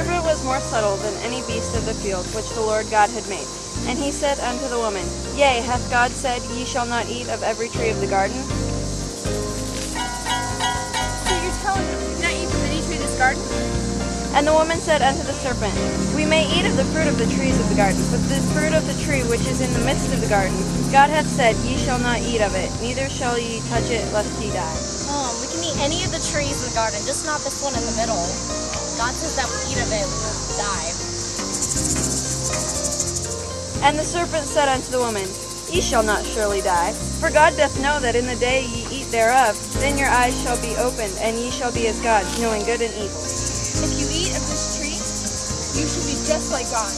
serpent was more subtle than any beast of the field which the Lord God had made. And he said unto the woman, Yea, hath God said, Ye shall not eat of every tree of the garden? So you're telling us we cannot eat from any tree of this garden? And the woman said unto the serpent, We may eat of the fruit of the trees of the garden, but the fruit of the tree which is in the midst of the garden, God hath said, Ye shall not eat of it, neither shall ye touch it, lest ye die. We can eat any of the trees in the garden, just not this one in the middle. God says that we eat of it, we will die. And the serpent said unto the woman, Ye shall not surely die, for God doth know that in the day ye eat thereof, then your eyes shall be opened, and ye shall be as gods, knowing good and evil. If you eat of this tree, you shall be just like God.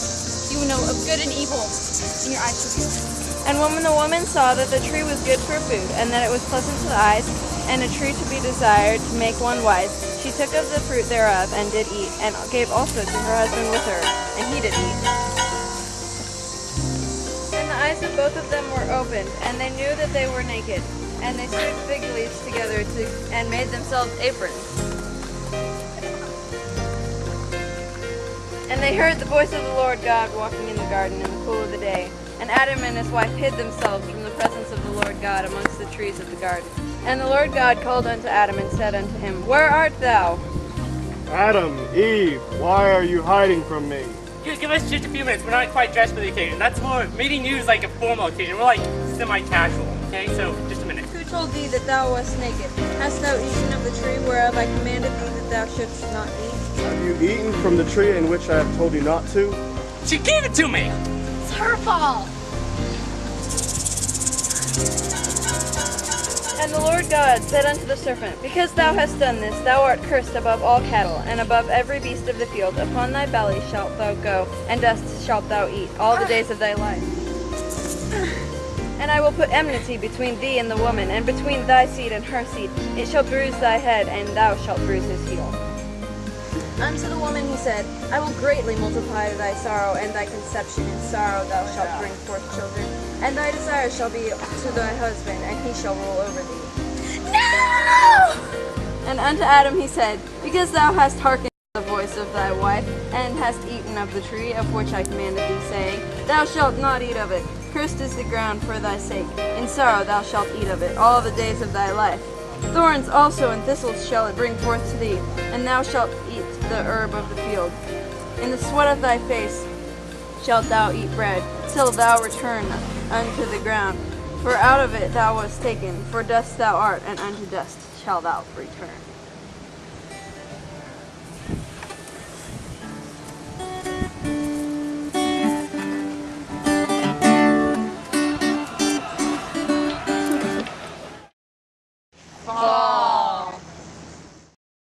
You will know of good and evil, and your eyes shall be opened. And when the woman saw that the tree was good for food, and that it was pleasant to the eyes, and a tree to be desired to make one wise, she took of the fruit thereof, and did eat, and gave also to her husband with her, and he did eat. And the eyes of both of them were opened, and they knew that they were naked, and they sewed fig leaves together and made themselves aprons. And they heard the voice of the Lord God walking in the garden in the cool of the day. And Adam and his wife hid themselves from the presence of the Lord God amongst the trees of the garden. And the Lord God called unto Adam and said unto him, Where art thou? Adam, Eve, why are you hiding from me? Give us just a few minutes. We're not quite dressed for the occasion. That's more, meeting you is like a formal occasion. We're like semi-casual, okay? So, just a minute. Who told thee that thou wast naked? Hast thou eaten of the tree whereof I commanded thee that thou shouldst not eat? Have you eaten from the tree in which I have told you not to? She gave it to me! It's her fault. And the Lord God said unto the serpent, Because thou hast done this, thou art cursed above all cattle, and above every beast of the field. Upon thy belly shalt thou go, and dust shalt thou eat all the days of thy life. And I will put enmity between thee and the woman, and between thy seed and her seed. It shall bruise thy head, and thou shalt bruise his heel. Unto the woman he said, I will greatly multiply thy sorrow and thy conception. In sorrow thou shalt bring forth children. And thy desire shall be to thy husband, and he shall rule over thee. No! And unto Adam he said, Because thou hast hearkened to the voice of thy wife, and hast eaten of the tree of which I commanded thee, saying, Thou shalt not eat of it. Cursed is the ground for thy sake. In sorrow thou shalt eat of it all the days of thy life. Thorns also and thistles shall it bring forth to thee, and thou shalt eat the herb of the field. In the sweat of thy face shalt thou eat bread, till thou return unto the ground. For out of it thou wast taken, for dust thou art, and unto dust shalt thou return.